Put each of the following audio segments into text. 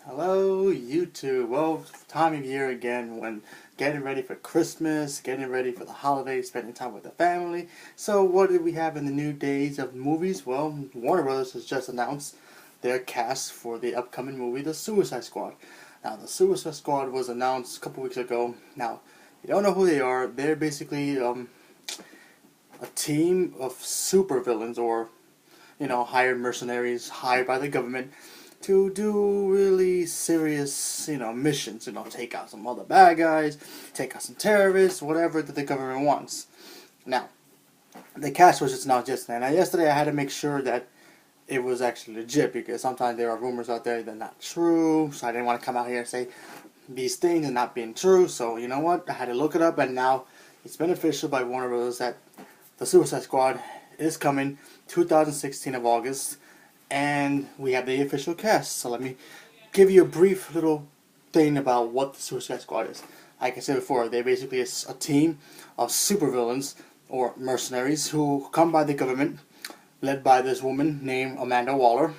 Hello, YouTube. Well, time of year again when getting ready for Christmas, getting ready for the holidays, spending time with the family. So, what did we have in the new days of movies? Well, Warner Brothers has just announced their cast for the upcoming movie, The Suicide Squad. Now, The Suicide Squad was announced a couple weeks ago. Now, you don't know who they are. They're basically a team of supervillains or hired mercenaries hired by the government to do really serious, missions. Take out some other bad guys, take out some terrorists, whatever that the government wants. Now, the cast was just announced yesterday. Now, yesterday I had to make sure that it was actually legit because sometimes there are rumors out there that are not true. So I didn't want to come out here and say these things and not being true. So you know what? I had to look it up, and now it's been official by Warner Bros. That the Suicide Squad is coming 2016 of August, and we have the official cast. So let me give you a brief little thing about what the Suicide Squad is. Like I said before, they're basically a team of supervillains or mercenaries who come by the government, led by this woman named Amanda Waller,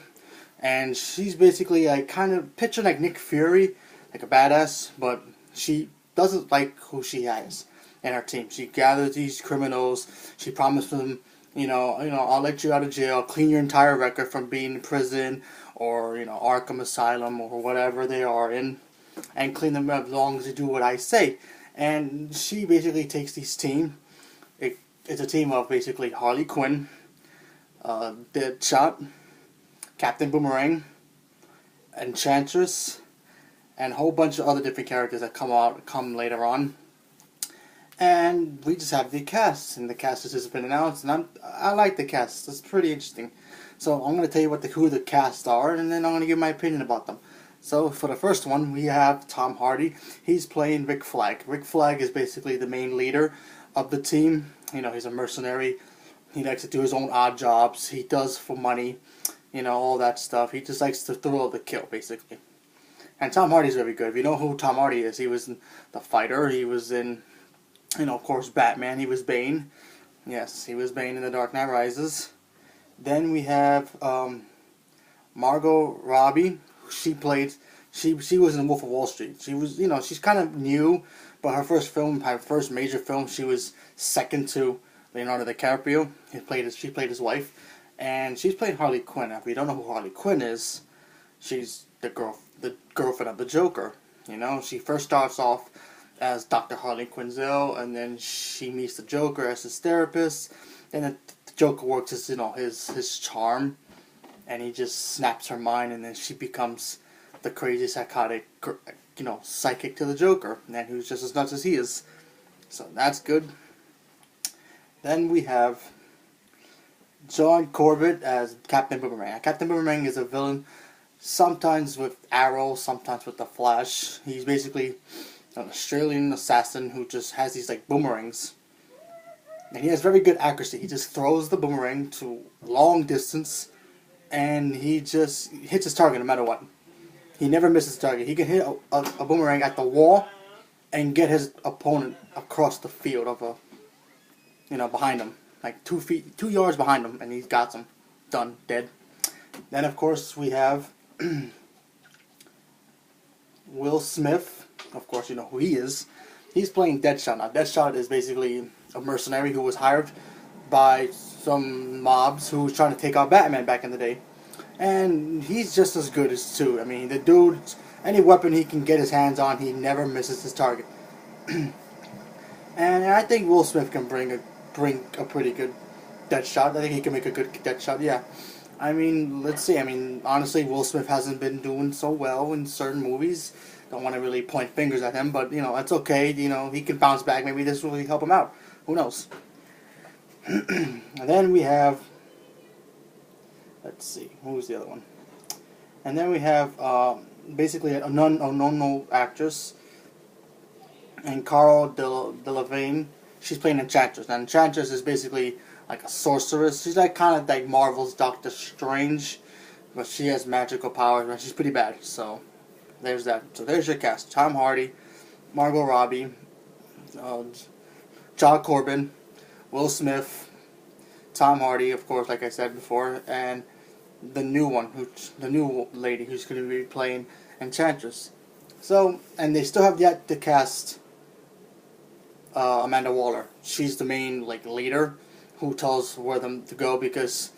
and she's basically like kind of picture like Nick Fury, like a badass, but she doesn't like who she has in her team. She gathers these criminals. She promises them, I'll let you out of jail, clean your entire record from being in prison or Arkham Asylum or whatever they are in, and clean them up as long as you do what I say. And she basically takes this team. It's a team of basically Harley Quinn, Deadshot, Captain Boomerang, Enchantress, and a whole bunch of other different characters that come later on. And we just have the cast, and the cast has just been announced, and I like the cast. It's pretty interesting. So I'm going to tell you who the cast are, and then I'm going to give my opinion about them. So for the first one, we have Tom Hardy. He's playing Rick Flag. Rick Flag is basically the main leader of the team. He's a mercenary. He likes to do his own odd jobs. He does for money, all that stuff. He just likes the thrill of the kill, basically. And Tom Hardy's very good. If you know who Tom Hardy is, he was in The Fighter. He was in, of course, Batman. He was Bane. Yes, he was Bane in The Dark Knight Rises. Then we have Margot Robbie. She was in Wolf of Wall Street. She was, she's kind of new, but her first major film, she was second to Leonardo DiCaprio. She played his wife, and she's played Harley Quinn. Now, if you don't know who Harley Quinn is, she's the girlfriend of the Joker. She first starts off as Dr. Harley Quinzel, and then she meets the Joker as his therapist, and then the Joker works as his charm, and he just snaps her mind, and then she becomes the crazy psychotic psychic to the Joker, and who's just as nuts as he is. So that's good. Then we have John Corbett as Captain Boomerang. Captain Boomerang is a villain, sometimes with Arrow, sometimes with the Flash. He's basically an Australian assassin who just has these like boomerangs, and he has very good accuracy. He just throws the boomerang to long distance, and he just hits his target no matter what. He never misses his target. He can hit a boomerang at the wall and get his opponent across the field behind him, like 2 yards behind him, and he's got him done, dead. Then of course we have Will Smith. Of course, you know who he is. He's playing Deadshot. Now, Deadshot is basically a mercenary who was hired by some mobs who was trying to take out Batman back in the day. And he's just as good as two. I mean, the dude, any weapon he can get his hands on, he never misses his target. And I think Will Smith can bring a pretty good Deadshot. I think he can make a good Deadshot, yeah. I mean, let's see. I mean, honestly, Will Smith hasn't been doing so well in certain movies. Don't want to really point fingers at him, but, it's okay. He can bounce back. Maybe this will really help him out. Who knows? And then we have, let's see, who's the other one? And then we have basically a known actress, and Carl Delevingne. She's playing Enchantress. Now, Enchantress is basically like a sorceress. She's like kind of like Marvel's Doctor Strange, but she has magical powers, and she's pretty bad. So there's that. So there's your cast: Tom Hardy, Margot Robbie, John Corbin, Will Smith, Tom Hardy, of course, like I said before, and the new one, the new lady who's going to be playing Enchantress. So, and they still have yet to cast Amanda Waller. She's the main leader who tells where them to go, because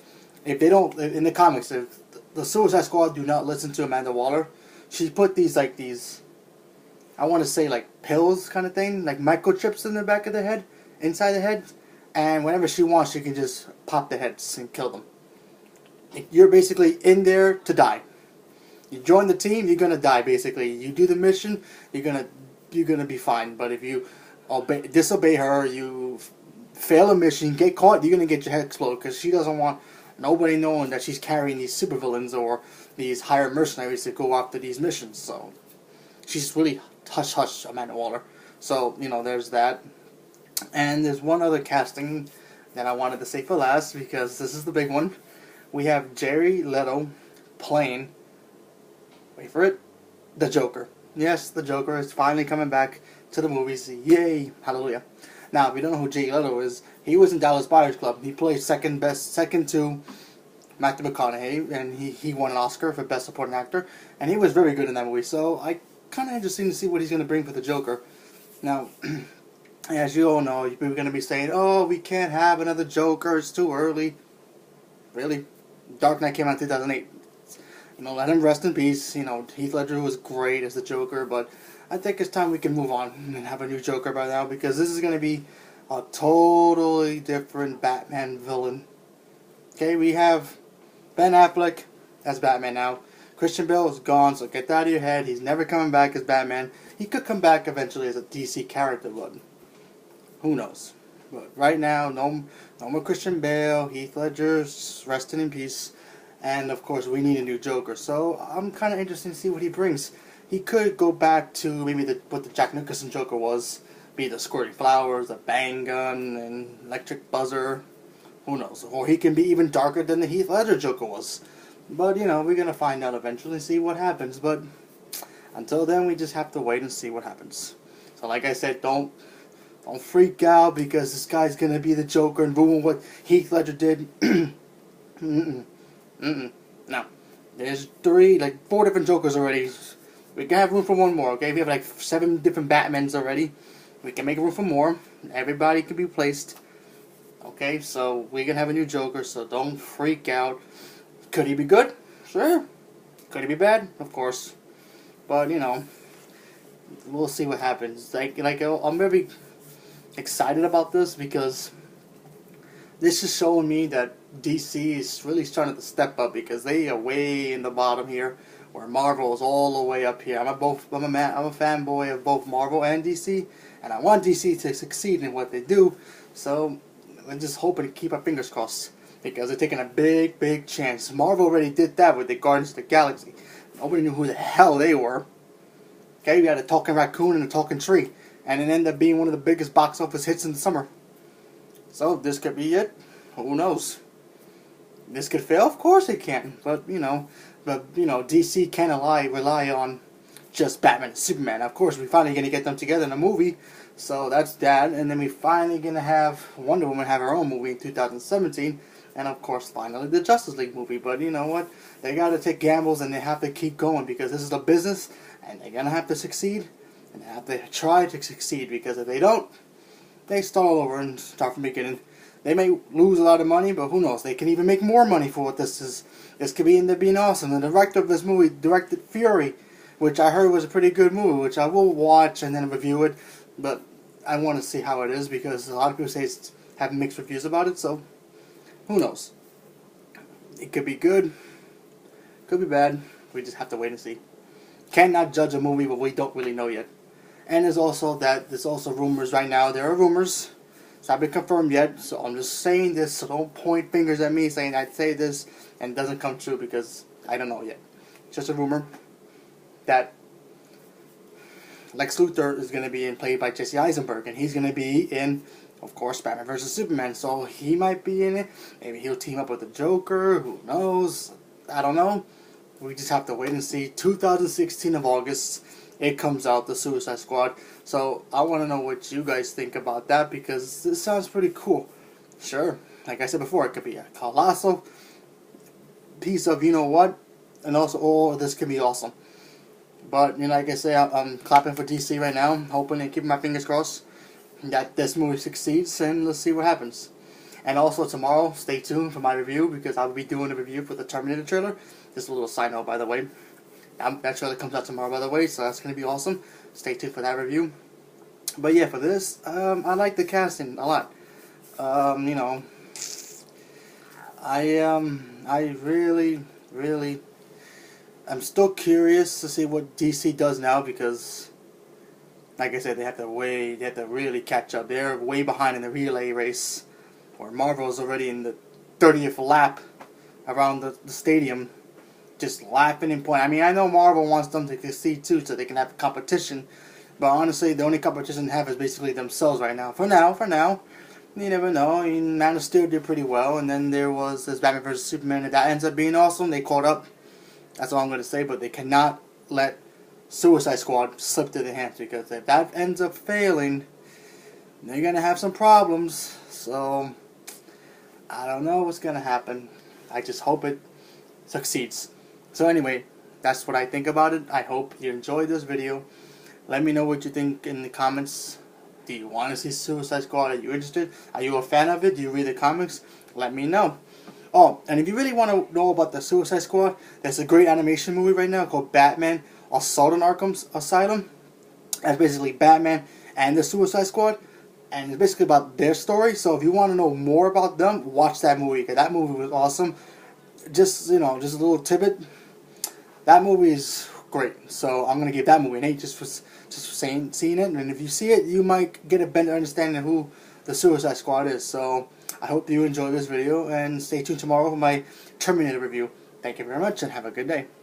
if they don't, in the comics, if the Suicide Squad do not listen to Amanda Waller, she put these I want to say pills kind of thing, like microchips in the back of the head, inside the head, and whenever she wants, she can just pop the heads and kill them. You're basically in there to die. You join the team, you're gonna die. Basically, you do the mission, you're gonna be fine. But if you disobey her, you fail a mission, get caught, you're gonna get your head exploded, because she doesn't want nobody knowing that she's carrying these supervillains or these hired mercenaries to go after these missions. So she's really hush hush, Amanda Waller. So there's that, and there's one other casting that I wanted to say for last, because this is the big one. We have Jared Leto playing, wait for it, the Joker. Yes, the Joker is finally coming back to the movies. Yay! Hallelujah. Now, if you don't know who Jared Leto is, he was in Dallas Buyers Club. He played second to Matthew McConaughey, and he won an Oscar for Best Supporting Actor, and he was very good in that movie. So I kind of interesting to see what he's going to bring for the Joker. Now, as you all know, we're going to be saying, "Oh, we can't have another Joker. It's too early." Really? Dark Knight came out in 2008. Let him rest in peace. Heath Ledger was great as the Joker, but I think it's time we can move on and have a new Joker by now, because this is going to be a totally different Batman villain. Okay, we have Ben Affleck as Batman now. Christian Bale is gone, so get that out of your head. He's never coming back as Batman. He could come back eventually as a DC character, but who knows? But right now, no more Christian Bale. Heath Ledger's resting in peace. And of course, we need a new Joker. So I'm kind of interested to see what he brings. He could go back to maybe what the Jack Nicholson Joker was. Be the squirting flowers, the bang gun, and electric buzzer. Who knows? Or he can be even darker than the Heath Ledger Joker was. But, we're going to find out eventually and see what happens. But until then, we just have to wait and see what happens. So like I said, don't freak out because this guy's going to be the Joker and ruin what Heath Ledger did. No. There's 4 different Jokers already. We can have room for one more, okay? We have 7 different Batmans already. We can make room for more. Everybody can be placed. Okay, so we can have a new Joker, so don't freak out. Could he be good? Sure. Could he be bad? Of course. But, we'll see what happens. I'm very excited about this, because this is showing me that DC is really starting to step up, because they are way in the bottom here, where Marvel is all the way up here. I'm a fanboy of both Marvel and DC, and I want DC to succeed in what they do. So I'm just hoping to keep our fingers crossed, because they're taking a big chance. Marvel already did that with the Guardians of the Galaxy. Nobody knew who the hell they were. Okay, we had a talking raccoon and a talking tree, and it ended up being one of the biggest box office hits in the summer. So this could be it. Who knows? This could fail. Of course it can. But DC can't rely on just Batman and Superman. Of course, we're finally gonna get them together in a movie. So that's that. And then we finally gonna have Wonder Woman have her own movie in 2017. And of course, finally the Justice League movie. But you know what? They gotta take gambles and they have to keep going, because this is a business and they're gonna have to succeed. And they have to try to succeed, because if they don't, they start all over and start from the beginning. They may lose a lot of money, but who knows? They can even make more money for what this is. This could end up being awesome. The director of this movie directed Fury, which I heard was a pretty good movie, which I will watch and then review it. But I want to see how it is, because a lot of people say have mixed reviews about it. So who knows? It could be good, could be bad. We just have to wait and see. Cannot judge a movie, but we don't really know yet. And there's also rumors right now. There are rumors. It's not been confirmed yet, so I'm just saying this, so don't point fingers at me saying I'd say this and it doesn't come true, because I don't know yet. It's just a rumor that Lex Luthor is going to be played by Jesse Eisenberg, and he's going to be in, of course, Batman vs. Superman, so he might be in it. Maybe he'll team up with the Joker, who knows? I don't know. We just have to wait and see. 2016 of August, it comes out, the Suicide Squad. So I want to know what you guys think about that, because this sounds pretty cool. Sure, like I said before, it could be a colossal piece of you know what, and also, oh, this could be awesome. But you know, like I say, I'm clapping for DC right now, hoping and keeping my fingers crossed that this movie succeeds, and let's see what happens. And also tomorrow, stay tuned for my review because I'll be doing a review for the Terminator trailer. Just a little side note, by the way. That trailer comes out tomorrow, by the way, so that's gonna be awesome. Stay tuned for that review. But yeah, for this, I like the casting a lot. You know, I really, really, I'm still curious to see what DC does now because, like I said, they have to really catch up. They're way behind in the relay race, where Marvel's already in the 30th lap around the stadium, just laughing and pointing. I mean, I know Marvel wants them to succeed too, so they can have competition. But honestly, the only competition they have is basically themselves right now. For now. You never know. I mean, Man of Steel did pretty well, and then there was this Batman vs Superman, and that ends up being awesome. They caught up. That's all I'm going to say, but they cannot let Suicide Squad slip through their hands, because if that ends up failing, they're going to have some problems. So, I don't know what's going to happen. I just hope it succeeds. So anyway, that's what I think about it. I hope you enjoyed this video. Let me know what you think in the comments. Do you want to see Suicide Squad? Are you interested? Are you a fan of it? Do you read the comics? Let me know. Oh, and if you really want to know about the Suicide Squad, there's a great animation movie right now called Batman Assault on Arkham Asylum. That's basically Batman and the Suicide Squad, and it's basically about their story. So if you want to know more about them, watch that movie, because that movie was awesome. Just, you know, just a little tidbit. That movie is great. So I'm gonna give that movie an 8 just for seeing it. And if you see it, you might get a better understanding of who the Suicide Squad is. So I hope you enjoy this video, and stay tuned tomorrow for my Terminator review. Thank you very much, and have a good day.